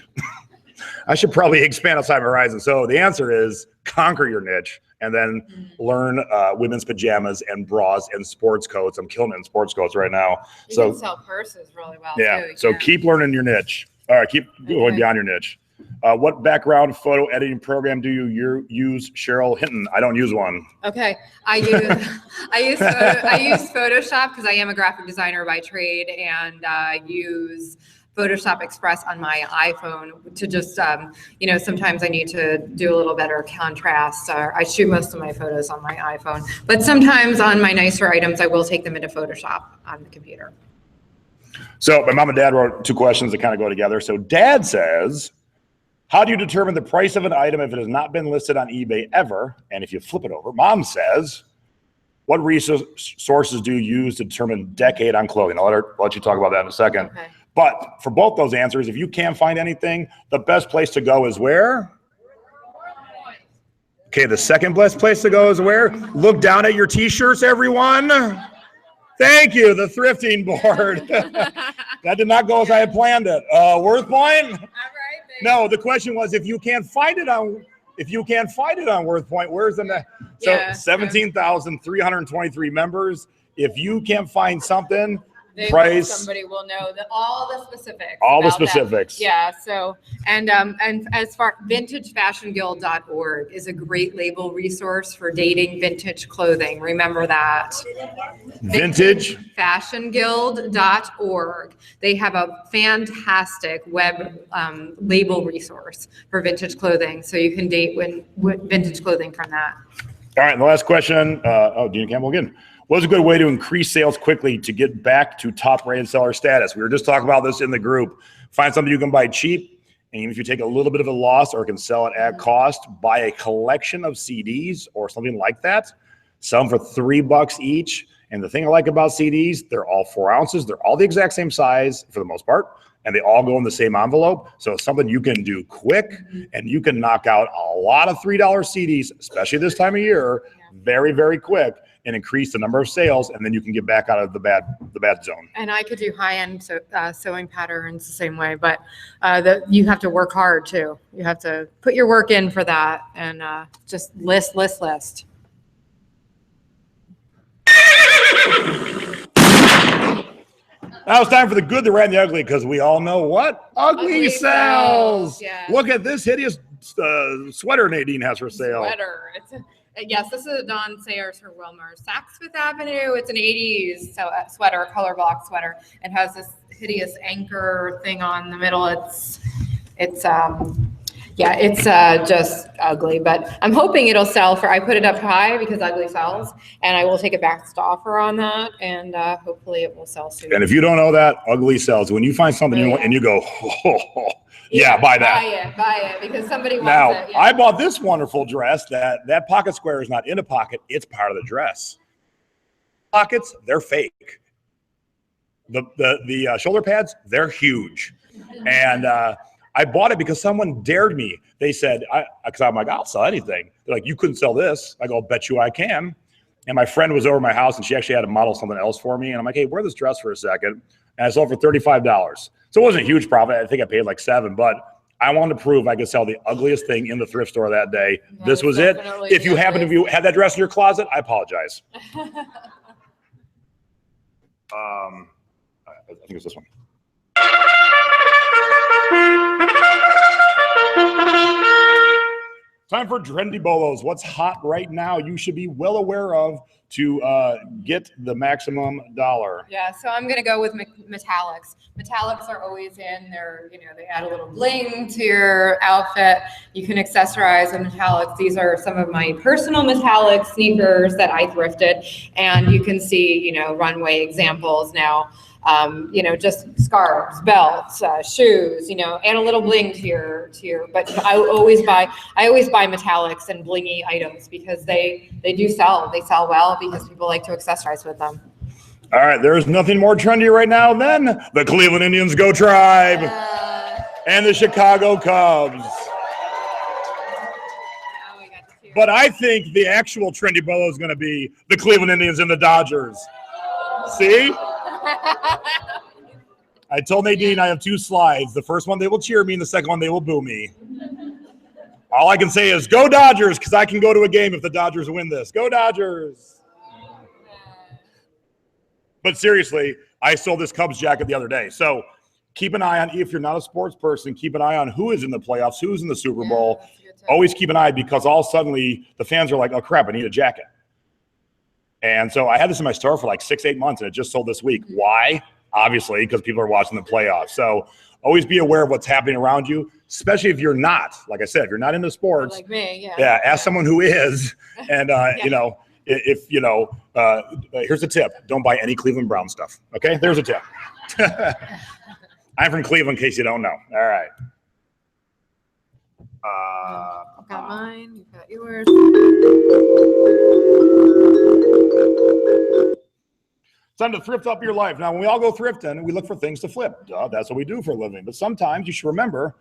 I should probably expand outside my horizon. So the answer is conquer your niche and then learn women's pajamas and bras and sports coats. I'm killing it in sports coats right now. You can sell purses really well too. So keep learning your niche. All right, keep going beyond your niche. What background photo editing program do you use, Cheryl Hinton? I don't use one. Okay, I use Photoshop because I am a graphic designer by trade, and I use Photoshop Express on my iPhone to just, sometimes I need to do a little better contrast. I shoot most of my photos on my iPhone, but sometimes on my nicer items, I will take them into Photoshop on the computer. So my mom and dad wrote 2 questions that kind of go together. So dad says, how do you determine the price of an item if it has not been listed on eBay ever? And if you flip it over, mom says, what resources do you use to determine decade on clothing? I'll let you talk about that in a second. Okay. But for both those answers, if you can't find anything, the best place to go is where? Okay, the second best place to go is where? Look down at your t-shirts, everyone. Thank you, the thrifting board. That did not go as I had planned it. Worth Point? No, the question was if you can't find it on Worth Point, where's the next? So 17,323 members. If you can't find something, price. Somebody will know all the specifics. All the specifics. That. Yeah. So and as far vintagefashionguild.org is a great label resource for dating vintage clothing. Remember that. Vintagefashionguild.org. They have a fantastic web label resource for vintage clothing, so you can date vintage clothing from that. All right. And the last question. Dean Campbell again. What's a good way to increase sales quickly to get back to top-rated seller status? We were just talking about this in the group. Find something you can buy cheap, and even if you take a little bit of a loss or can sell it at cost, buy a collection of CDs or something like that. Sell them for $3 each. And the thing I like about CDs, they're all 4 ounces. They're all the exact same size for the most part, and they all go in the same envelope. So it's something you can do quick, and you can knock out a lot of $3 CDs, especially this time of year, very, very quick, and increase the number of sales, and then you can get back out of the bad zone. And I could do high-end sewing patterns the same way, but you have to work hard too. You have to put your work in for that, and just list. Now it's time for the good, the rad, and the ugly, because we all know what? Ugly sells. Yeah. Look at this hideous sweater Nadine has for sale. Yes, this is a Dawn Sayers for Wilmer. Saks Fifth Avenue. It's an 80s sweater, color block sweater. It has this hideous anchor thing on the middle. It's Yeah, it's just ugly, but I'm hoping it'll sell I put it up high because ugly sells, and I will take a best offer on that, and hopefully it will sell soon. And if you don't know that, ugly sells. When you find something and you go, yeah, buy that. Buy it, because somebody wants now, it. Yeah. I bought this wonderful dress that pocket square is not in a pocket, it's part of the dress. Pockets, they're fake. The shoulder pads, they're huge. And I bought it because someone dared me. They said, because I'm like, I'll sell anything. They're like, you couldn't sell this. I go, bet you I can. And my friend was over my house, and she actually had to model something else for me. And I'm like, hey, wear this dress for a second. And I sold for $35. So it wasn't a huge profit. I think I paid like $7, but I wanted to prove I could sell the ugliest thing in the thrift store that day. Yeah, this was it. If you happen to have that dress in your closet, I apologize. I think it's this one. Time for Trendy Bolos. What's hot right now you should be well aware of to get the maximum dollar. Yeah, so I'm gonna go with metallics. Metallics are always in. They add a little bling to your outfit. You can accessorize with metallics. These are some of my personal metallic sneakers that I thrifted, and you can see, runway examples now. Just scarves, belts, shoes, and a little bling to your, but I always buy metallics and blingy items because they do sell. They sell well because people like to accessorize with them. All right. There's nothing more trendy right now than the Cleveland Indians Go Tribe and the Chicago Cubs. But I think the actual trendy bolo is going to be the Cleveland Indians and the Dodgers. See? I told Nadine I have 2 slides. The first one, they will cheer me, and the second one, they will boo me. All I can say is, go Dodgers, because I can go to a game if the Dodgers win this. Go Dodgers. But seriously, I sold this Cubs jacket the other day. So keep an eye on, if you're not a sports person, keep an eye on who is in the playoffs, who's in the Super Bowl. Always keep an eye, because all suddenly the fans are like, oh, crap, I need a jacket. And so I had this in my store for like 6-8 months, and it just sold this week. Why? Obviously, because people are watching the playoffs. So always be aware of what's happening around you, especially if you're not. Like I said, if you're not into sports. Like me, yeah. Yeah, ask someone who is. And, here's a tip. Don't buy any Cleveland Brown stuff. Okay? There's a tip. I'm from Cleveland, in case you don't know. All right. I've got mine. You've got yours. Time to thrift up your life. Now, when we all go thrifting, we look for things to flip. That's what we do for a living. But sometimes you should remember,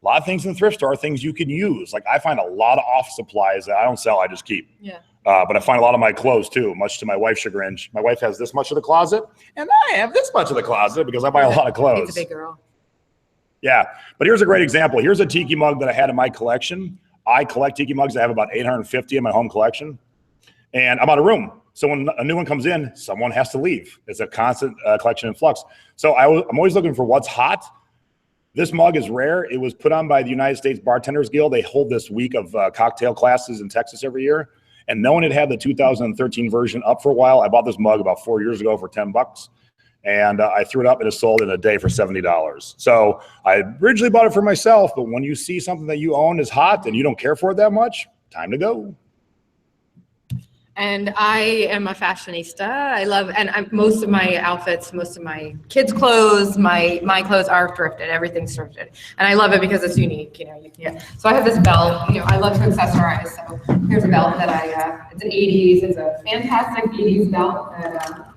a lot of things in the thrift store are things you can use. Like I find a lot of office supplies that I don't sell, I just keep. Yeah. But I find a lot of my clothes too, much to my wife's chagrin. My wife has this much of the closet, and I have this much of the closet because I buy a lot of clothes. It's a big girl. Yeah, but here's a great example. Here's a tiki mug that I had in my collection. I collect tiki mugs. I have about 850 in my home collection, and I'm out of room. So when a new one comes in, someone has to leave. It's a constant collection in flux. So I'm always looking for what's hot. This mug is rare. It was put on by the United States Bartenders Guild. They hold this week of cocktail classes in Texas every year. And no one had the 2013 version up for a while. I bought this mug about 4 years ago for $10. And I threw it up, and it sold in a day for $70. So I originally bought it for myself, but when you see something that you own is hot and you don't care for it that much, time to go. And I am a fashionista. I love, most of my outfits, most of my kids' clothes, my clothes are thrifted. Everything's thrifted, and I love it because it's unique. So I have this belt. I love to accessorize. So here's a belt that it's an '80s. It's a fantastic '80s belt that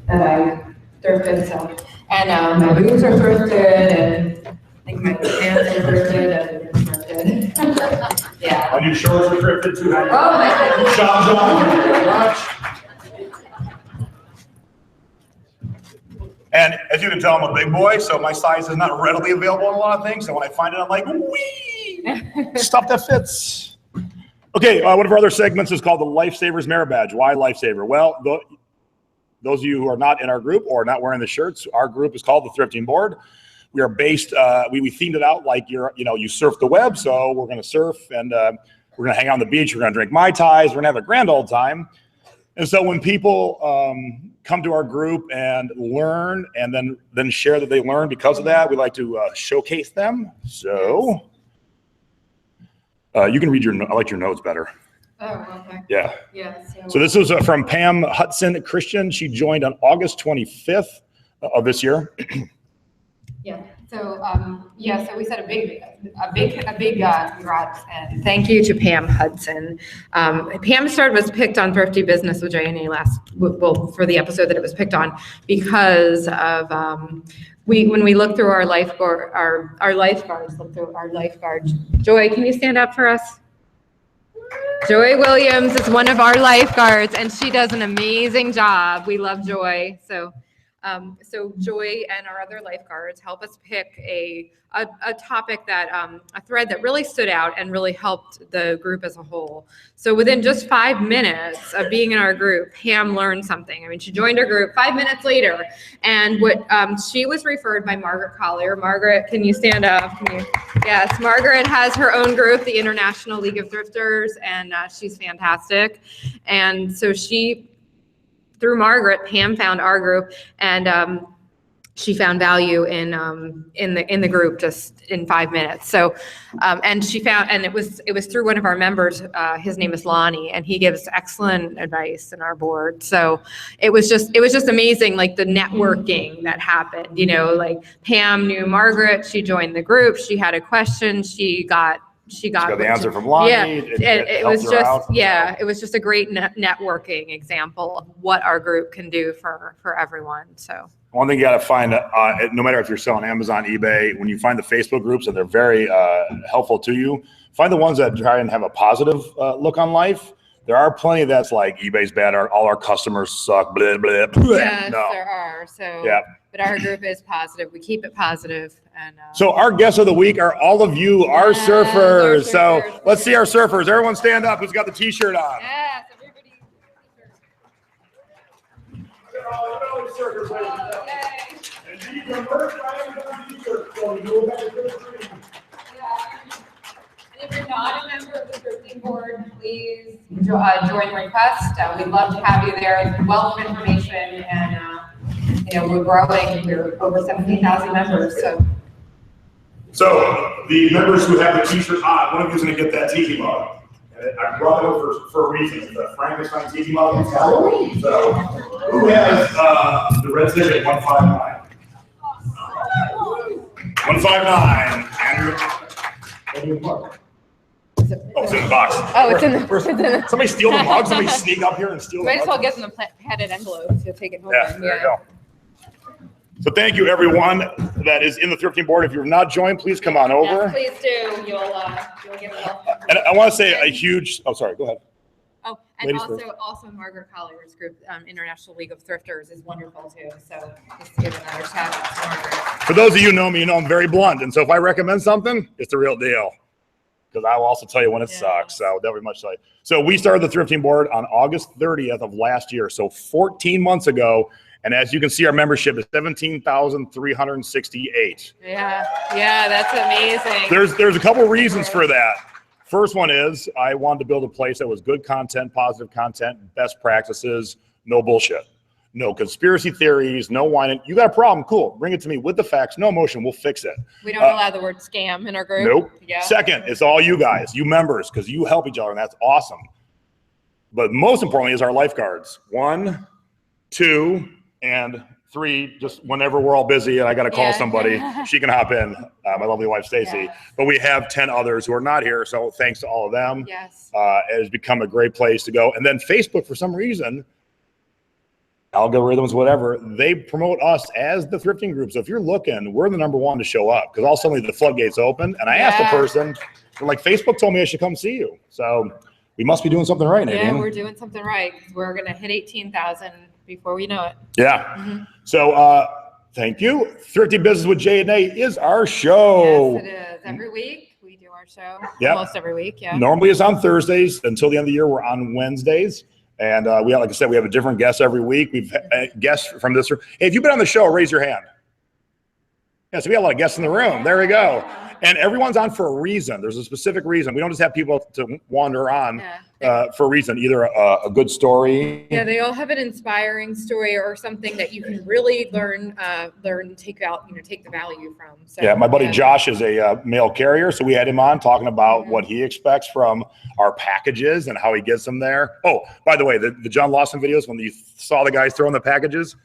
I thrifted. So, and my boots are thrifted, and I think my pants are thrifted, and thrifted. Yeah. On your shorts are thrifted too. Oh my goodness. And as you can tell, I'm a big boy, so my size is not readily available on a lot of things. So when I find it, I'm like, wee, stuff that fits. Okay, one of our other segments is called the Lifesavers Merit Badge. Why Lifesaver? Well, those of you who are not in our group or not wearing the shirts, our group is called the Thrifting Board. We are based, we themed it out like you surf the web. So we're going to surf, and we're going to hang out on the beach. We're going to drink Mai Tais. We're going to have a grand old time. And so when people come to our group and learn and then share that they learned because of that, we like to showcase them. So You can read I like your notes better. Oh, okay. Yeah. Yeah. So this was from Pam Hudson Christian. She joined on August 25th of this year. Yeah. So so we said a big congrats and thank you to Pam Hudson. Pam was picked on Thrifty Business with J&A for the episode that it was picked on because of when we look through our lifeguards. Joy, can you stand up for us? Joy Williams is one of our lifeguards, and she does an amazing job. We love Joy. So Joy and our other lifeguards help us pick a topic a thread that really stood out and really helped the group as a whole. So within just 5 minutes of being in our group, Pam learned something. I mean, she joined our group 5 minutes later, and she was referred by Margaret Collier. Margaret, can you stand up? Yes, Margaret has her own group, the International League of Thrifters, and she's fantastic. And so through Margaret, Pam found our group, and she found value in the group just in 5 minutes. So, and it was through one of our members. His name is Lonnie, and he gives excellent advice in our board. So it was just amazing, like the networking that happened. Like Pam knew Margaret. She joined the group. She had a question. She got the answer from Lonnie. Yeah, it was just a great networking example of what our group can do for everyone. So one thing you got to find, no matter if you're selling Amazon, eBay, when you find the Facebook groups and they're very helpful to you, find the ones that try and have a positive look on life. There are plenty that's like eBay's bad, all our customers suck, blah, blah, blah. Yes, there are. So, yeah. But our group is positive. We keep it positive. And so our guests of the week are all of you, our surfers. So let's see our surfers. Everyone stand up who's got the T-shirt on. Yes, everybody. If you're not a member of the Thrifting board, please join the request. We'd love to have you there. It's a wealth of information, and we're growing. We're over 17,000 members. So the members who have the T-shirt on, one of you is going to get that tiki mug. And I brought it over for a reason. It's a Frankenstein tiki mug. So who has the red ticket 159? 159. Andrew. Oh, it's in the box. Oh, it's in the. Somebody steal the mug. Somebody sneak up here and steal the mug. Might as well get in the padded envelope to take it home. Yeah, there you go. So thank you, everyone that is in the Thrifting board. If you've not joined, please come on over. Yes, please do. You'll get a And I want to say a huge. Oh, sorry. Go ahead. Oh, and also Margaret Collier's group, International League of Thrifters, is wonderful too. So just to give another shout out to Margaret. For those of you who know me, you know I'm very blunt, and so if I recommend something, it's the real deal. Because I will also tell you when it sucks. So that would much like. So we started the Thrifting board on August 30th of last year. So 14 months ago. And as you can see, our membership is 17,368. Yeah, that's amazing. There's a couple reasons for that. First one is I wanted to build a place that was good content, positive content, best practices, no bullshit. No conspiracy theories, no whining. You got a problem? Cool. Bring it to me with the facts. No emotion. We'll fix it. We don't allow the word scam in our group. Nope. Yeah. Second, it's all you guys, you members, because you help each other, and that's awesome. But most importantly is our lifeguards. 1, 2, and 3. Just whenever we're all busy and I got to call somebody, she can hop in. My lovely wife, Stacy. Yes. But we have 10 others who are not here. So thanks to all of them. Yes. It has become a great place to go. And then Facebook, for some reason, algorithms, whatever, they promote us as the Thrifting group. So if you're looking, we're the number one to show up because all of a sudden the floodgates open. And I asked the person, like, Facebook told me I should come see you. So we must be doing something right, Nadine. Yeah, we're doing something right. We're going to hit 18,000 before we know it. Yeah. Mm-hmm. So thank you. Thrifty Business with J&A is our show. Yes, it is. Every week we do our show. Yep. Almost every week, yeah. Normally it's on Thursdays. Until the end of the year, we're on Wednesdays. And we have, like I said, we have a different guest every week. We've guests from this room. Hey, if you've been on the show, raise your hand. Yeah, so we have a lot of guests in the room. There we go. And everyone's on for a reason. There's a specific reason. We don't just have people to wander on for a reason, either a good story. Yeah, they all have an inspiring story or something that you can really learn, take out, take the value from. So, yeah, my buddy Josh is a mail carrier, so we had him on talking about what he expects from our packages and how he gets them there. Oh, by the way, the John Lawson videos, when you saw the guys throwing the packages,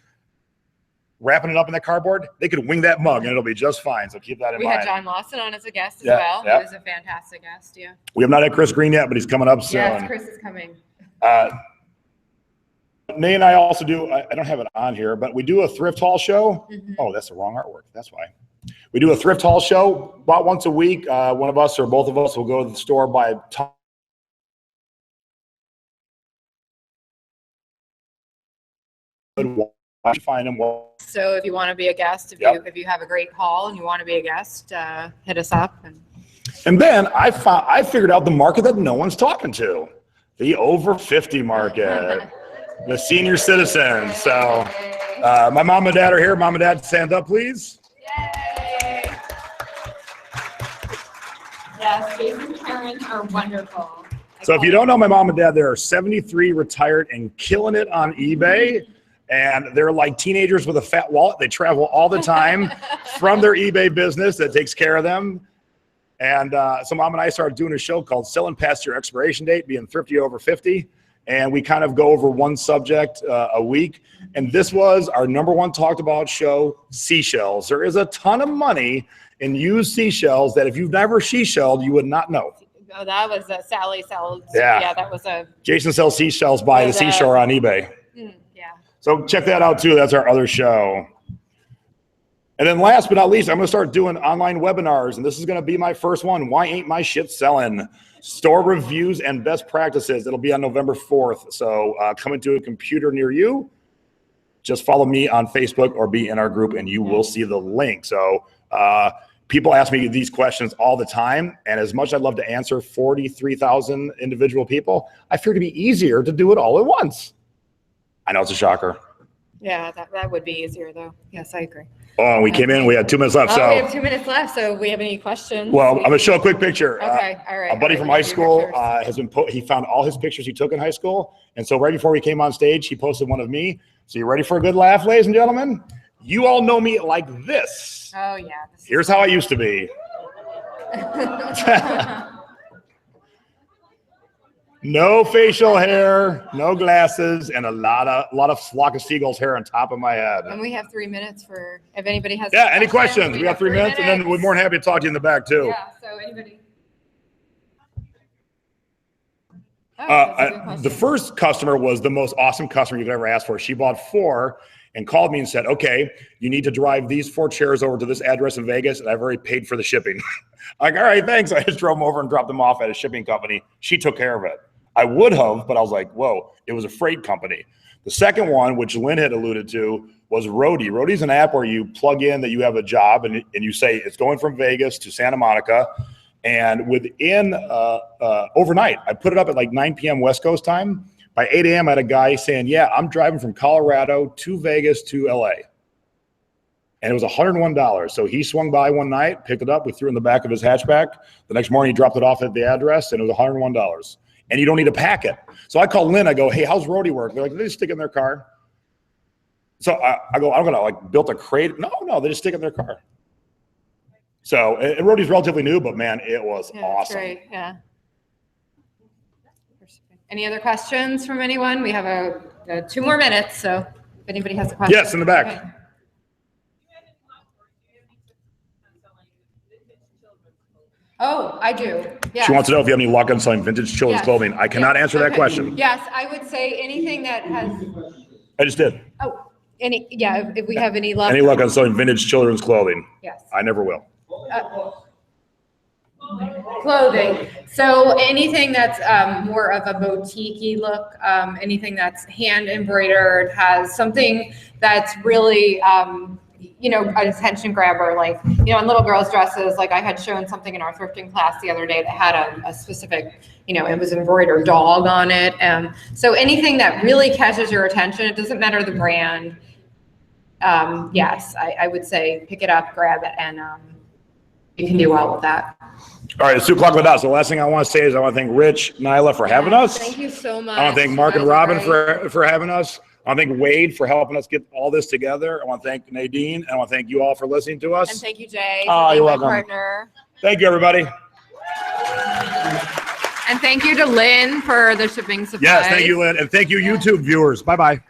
wrapping it up in that cardboard, they could wing that mug and it'll be just fine. So keep that in mind. We had John Lawson on as a guest as well. Yeah. He was a fantastic guest. Yeah. We have not had Chris Green yet, but he's coming up soon. Yes, Chris is coming. Nay and I also do, I don't have it on here, but we do a thrift haul show. Oh, that's the wrong artwork. That's why. We do a thrift haul show about once a week. One of us or both of us will go to the store, buy a ton. Find them. So if you want to be a guest, if you have a great haul and you want to be a guest, hit us up. And then I figured out the market that no one's talking to, the over 50 market, the senior citizens. So my mom and dad are here. Mom and dad, stand up, please. Yay! Yes, Jason's parents are wonderful. So if you don't know my mom and dad, there are 73 retired and killing it on eBay. And they're like teenagers with a fat wallet. They travel all the time from their eBay business that takes care of them. And so Mom and I started doing a show called Selling Past Your Expiration Date, being thrifty over 50. And we kind of go over one subject a week. And this was our #1 talked about show, seashells. There is a ton of money in used seashells that if you've never seashelled, you would not know. Oh, that was Sally sells. Yeah, that was Jason sells seashells by the seashore on eBay. So check that out too. That's our other show. And then last but not least, I'm going to start doing online webinars. And this is going to be my first one. Why ain't my shit selling? Store reviews and best practices. It'll be on November 4th. So coming to a computer near you. Just follow me on Facebook or be in our group and you will see the link. So people ask me these questions all the time. And as much as I'd love to answer 43,000 individual people, I figured it'd be easier to do it all at once. I know it's a shocker. Yeah, that would be easier though. Yes, I agree. Oh, we came in, we had 2 minutes left. So we have 2 minutes left. So we have any questions? Well, I'm gonna show a quick picture. Okay, all right. A buddy from high school has been he found all his pictures he took in high school. And so right before we came on stage, he posted one of me. So you ready for a good laugh, ladies and gentlemen? You all know me like this. Oh yeah. Here's how I used to be. No facial hair, no glasses, and a lot of flock of seagulls hair on top of my head. And we have 3 minutes for if anybody has. Any questions? We got 3 minutes, and then we're more than happy to talk to you in the back too. Yeah. So anybody. The first customer was the most awesome customer you've ever asked for. She bought 4 and called me and said, okay, you need to drive these 4 chairs over to this address in Vegas, and I've already paid for the shipping. Like, all right, thanks. I just drove them over and dropped them off at a shipping company. She took care of it. I would have, but I was like, whoa, it was a freight company. The second one, which Lynn had alluded to, was Roadie. Roadie's an app where you plug in that you have a job and you say it's going from Vegas to Santa Monica. And within overnight, I put it up at like 9 p.m. West Coast time. By 8 a.m., I had a guy saying, yeah, I'm driving from Colorado to Vegas to LA. And it was $101. So he swung by one night, picked it up, we threw it in the back of his hatchback. The next morning, he dropped it off at the address, and it was $101. And you don't need to pack it. So I call Lynn, I go, hey, how's Roadie work? They're like, they just stick it in their car. So I go, I'm gonna like build a crate. No, they just stick it in their car. So and Roadie's relatively new, but man, it was awesome. Great, yeah. Any other questions from anyone? We have 2 more minutes, so if anybody has a question. Yes, in the back. Okay. Oh, I do. Yes. She wants to know if you have any luck on selling vintage children's clothing. I cannot answer that question. Yes, I would say anything that has. I just did. Oh, if we have any luck. Any luck on selling vintage children's clothing? Yes. I never will. Clothing. So anything that's more of a boutique-y look, anything that's hand embroidered, has something that's really an attention grabber, like, in little girls' dresses. Like I had shown something in our thrifting class the other day that had a specific, it was embroidered dog on it. So anything that really catches your attention, it doesn't matter the brand. yes, I would say pick it up, grab it, and you can do all of that. All right, it's 2 o'clock with us. The last thing I want to say is I want to thank Rich, Nyla for having us. Thank you so much. I want to thank Mark and Robin for having us. I want to thank Wade for helping us get all this together. I want to thank Nadine, and I want to thank you all for listening to us. And thank you, Jay, for being my partner. Thank you, everybody. And thank you to Lynn for the shipping supplies. Yes, thank you, Lynn. And thank you, YouTube viewers. Bye-bye.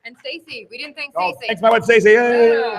And Stacy. We didn't thank Stacy. Thanks, my wife, Stacy. Yay.